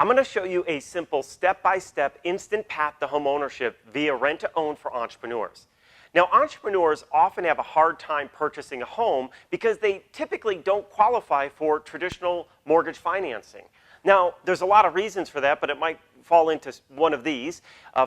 I'm going to show you a simple step-by-step instant path to home ownership via rent-to-own for entrepreneurs. Now, entrepreneurs often have a hard time purchasing a home because they typically don't qualify for traditional mortgage financing. Now, there's a lot of reasons for that, but it might fall into one of these.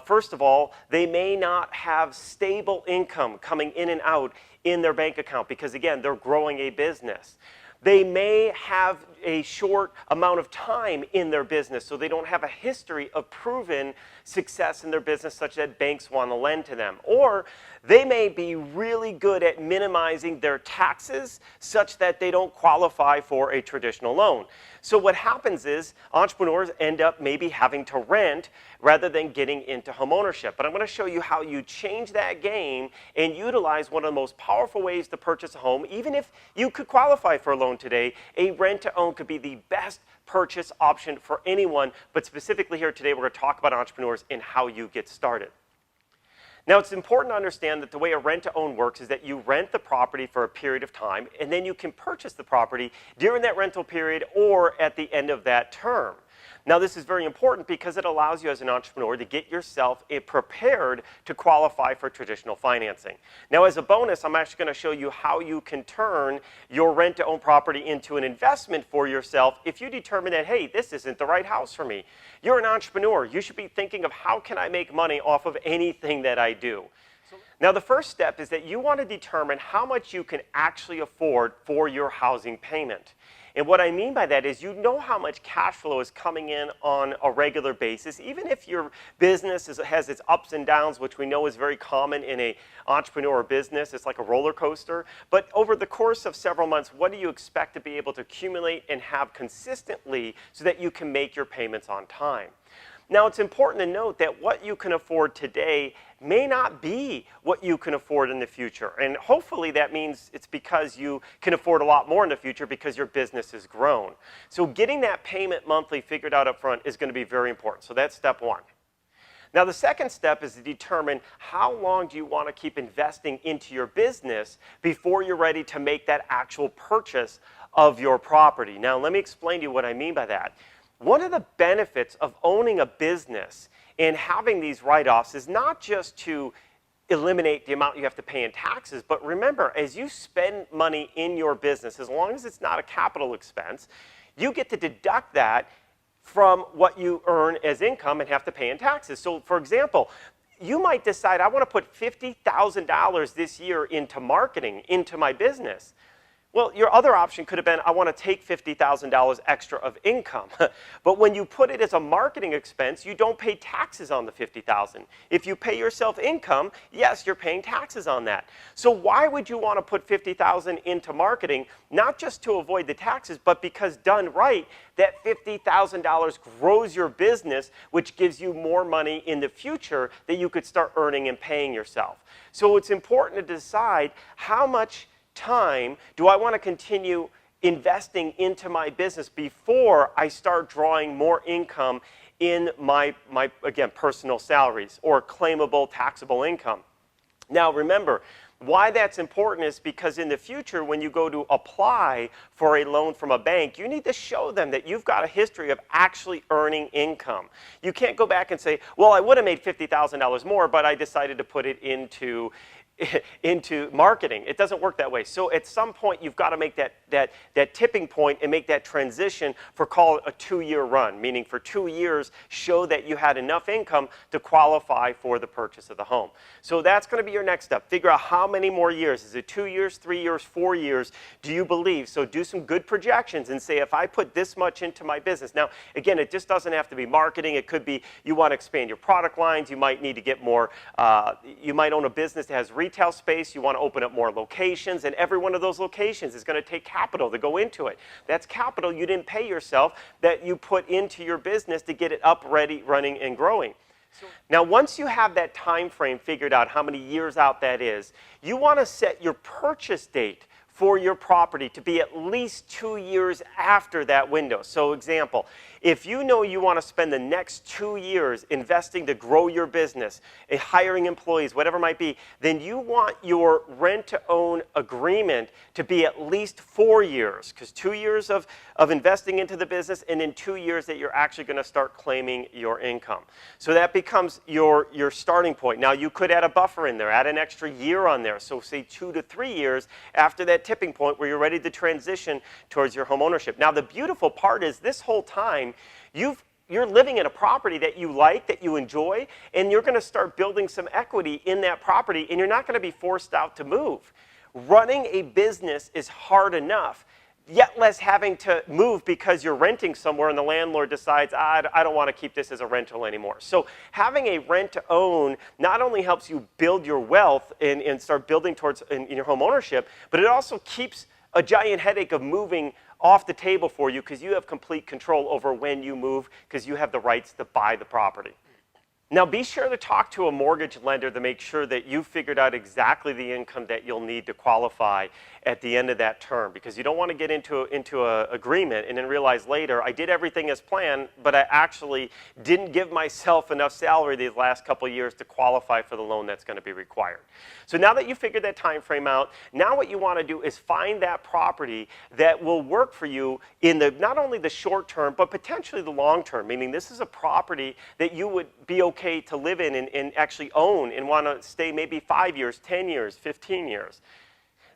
First of all, they may not have stable income coming in and out in their bank account because, again, they're growing a business. They may have a short amount of time in their business, so they don't have a history of proven success in their business such that banks want to lend to them. Or they may be really good at minimizing their taxes such that they don't qualify for a traditional loan. So what happens is entrepreneurs end up maybe having to rent rather than getting into home ownership. But I'm going to show you how you change that game and utilize one of the most powerful ways to purchase a home. Even if you could qualify for a loan today, a rent-to-own could be the best purchase option for anyone. But specifically here today, we're going to talk about entrepreneurs and how you get started. Now, it's important to understand that the way a rent-to-own works is that you rent the property for a period of time, and then you can purchase the property during that rental period or at the end of that term. Now, this is very important because it allows you as an entrepreneur to get yourself prepared to qualify for traditional financing. Now, as a bonus, I'm actually going to show you how you can turn your rent-to-own property into an investment for yourself if you determine that, hey, this isn't the right house for me. You're an entrepreneur. You should be thinking of how can I make money off of anything that I do. Now, the first step is that you want to determine how much you can actually afford for your housing payment. And what I mean by that is you know how much cash flow is coming in on a regular basis, even if your business has its ups and downs, which we know is very common in an entrepreneur business. It's like a roller coaster. But over the course of several months, what do you expect to be able to accumulate and have consistently so that you can make your payments on time? Now, it's important to note that what you can afford today may not be what you can afford in the future. And hopefully that means it's because you can afford a lot more in the future because your business has grown. So getting that payment monthly figured out up front is going to be very important. So that's step one. Now, the second step is to determine how long do you want to keep investing into your business before you're ready to make that actual purchase of your property. Now, let me explain to you what I mean by that. One of the benefits of owning a business and having these write-offs is not just to eliminate the amount you have to pay in taxes, but remember, as you spend money in your business, as long as it's not a capital expense, you get to deduct that from what you earn as income and have to pay in taxes. So, for example, you might decide, I want to put $50,000 this year into marketing, into my business. Well, your other option could have been, I want to take $50,000 extra of income. But when you put it as a marketing expense, you don't pay taxes on the $50,000. If you pay yourself income, yes, you're paying taxes on that. So why would you want to put $50,000 into marketing? Not just to avoid the taxes, but because done right, that $50,000 grows your business, which gives you more money in the future that you could start earning and paying yourself. So it's important to decide how much time do I want to continue investing into my business before I start drawing more income in my again, personal salaries or claimable taxable income. Now, remember, why that's important is because in the future, when you go to apply for a loan from a bank, you need to show them that you've got a history of actually earning income. You can't go back and say, well, I would have made $50,000 more, but I decided to put it into marketing. It doesn't work that way. So at some point, you've got to make that tipping point and make that transition for, call it a 2-year run, meaning for 2 years, show that you had enough income to qualify for the purchase of the home. So that's going to be your next step. Figure out how many more years. Is it 2 years, 3 years, 4 years? Do you believe? So do some good projections and say, if I put this much into my business. Now, again, it just doesn't have to be marketing. It could be you want to expand your product lines. You might need to get more, you might own a business that has retail space, you want to open up more locations, and every one of those locations is going to take capital to go into it. That's capital you didn't pay yourself that you put into your business to get it up, ready, running, and growing. Now, once you have that time frame figured out, how many years out that is, you want to set your purchase date for your property to be at least 2 years after that window. So example, If you know you want to spend the next 2 years investing to grow your business, hiring employees, whatever it might be, then you want your rent-to-own agreement to be at least 4 years, because 2 years of investing into the business, and in 2 years that you're actually going to start claiming your income. So that becomes your starting point. Now, you could add a buffer in there, add an extra year on there, so say 2 to 3 years after that tipping point where you're ready to transition towards your home ownership. Now, the beautiful part is this whole time, you're living in a property that you like, that you enjoy, and you're going to start building some equity in that property, and you're not going to be forced out to move. Running a business is hard enough, yet less having to move because you're renting somewhere and the landlord decides, I don't want to keep this as a rental anymore. So having a rent-to-own not only helps you build your wealth and start building towards in your home ownership, but it also keeps a giant headache of moving off the table for you, because you have complete control over when you move, because you have the rights to buy the property. Now, be sure to talk to a mortgage lender to make sure that you've figured out exactly the income that you'll need to qualify at the end of that term, because you don't want to get into an agreement and then realize later, I did everything as planned, but I actually didn't give myself enough salary these last couple of years to qualify for the loan that's going to be required. So now that you figured that time frame out, now what you want to do is find that property that will work for you in not only the short term, but potentially the long term, meaning this is a property that you would be okay to live in and actually own and want to stay maybe 5 years, 10 years, 15 years.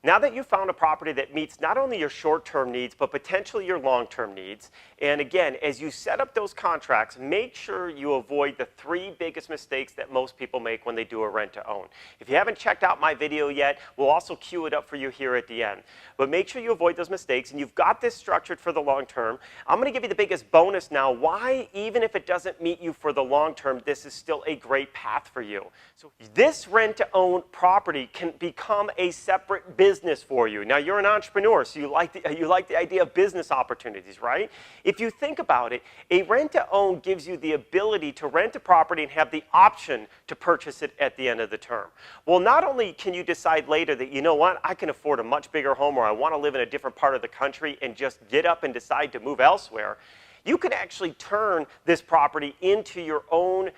Now that you've found a property that meets not only your short-term needs, but potentially your long-term needs, and again, as you set up those contracts, make sure you avoid the 3 biggest mistakes that most people make when they do a rent-to-own. If you haven't checked out my video yet, we'll also queue it up for you here at the end. But make sure you avoid those mistakes, and you've got this structured for the long term. I'm going to give you the biggest bonus now, why, even if it doesn't meet you for the long term, this is still a great path for you. So this rent-to-own property can become a separate business for you. Now, you're an entrepreneur, so you like the idea of business opportunities, right? If you think about it, a rent-to-own gives you the ability to rent a property and have the option to purchase it at the end of the term. Well, not only can you decide later that, you know what, I can afford a much bigger home, or I want to live in a different part of the country and just get up and decide to move elsewhere, you can actually turn this property into your own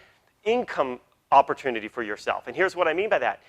income opportunity for yourself. And here's what I mean by that.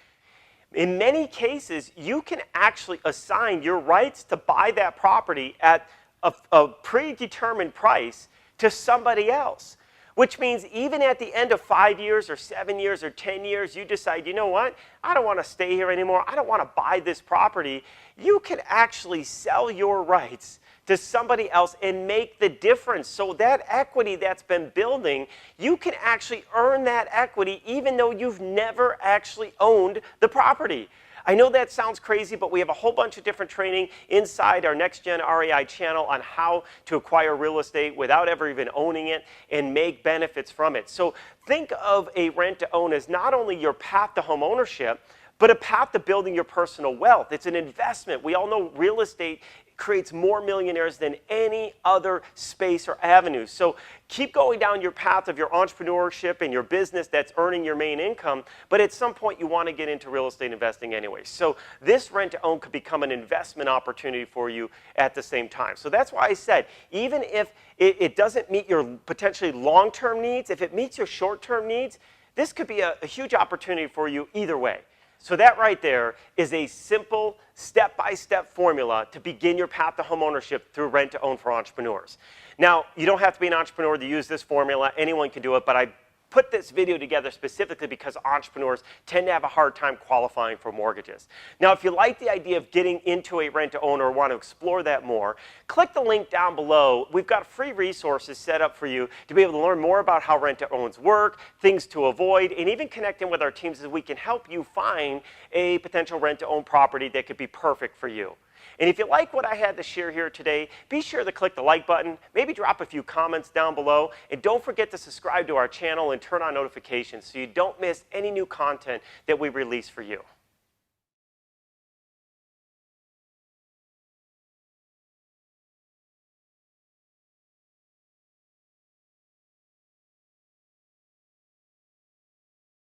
In many cases, you can actually assign your rights to buy that property at a predetermined price to somebody else, which means even at the end of 5 years or 7 years or 10 years, you decide, you know what, I don't want to stay here anymore. I don't want to buy this property. You can actually sell your rights to somebody else and make the difference. So that equity that's been building, you can actually earn that equity even though you've never actually owned the property. I know that sounds crazy, but we have a whole bunch of different training inside our NextGen REI channel on how to acquire real estate without ever even owning it and make benefits from it. So think of a rent-to-own as not only your path to home ownership, but a path to building your personal wealth. It's an investment. We all know real estate creates more millionaires than any other space or avenue. So keep going down your path of your entrepreneurship and your business that's earning your main income, but at some point you want to get into real estate investing anyway. So this rent-to-own could become an investment opportunity for you at the same time. So that's why I said, even if it doesn't meet your potentially long-term needs, if it meets your short-term needs, this could be a huge opportunity for you either way. So that right there is a simple step-by-step formula to begin your path to home ownership through rent-to-own for entrepreneurs. Now, you don't have to be an entrepreneur to use this formula. Anyone can do it, but I put this video together specifically because entrepreneurs tend to have a hard time qualifying for mortgages. Now, if you like the idea of getting into a rent-to-own or want to explore that more, click the link down below. We've got free resources set up for you to be able to learn more about how rent-to-owns work, things to avoid, and even connecting with our teams so we can help you find a potential rent-to-own property that could be perfect for you. And if you like what I had to share here today, be sure to click the like button, maybe drop a few comments down below, and don't forget to subscribe to our channel and turn on notifications so you don't miss any new content that we release for you.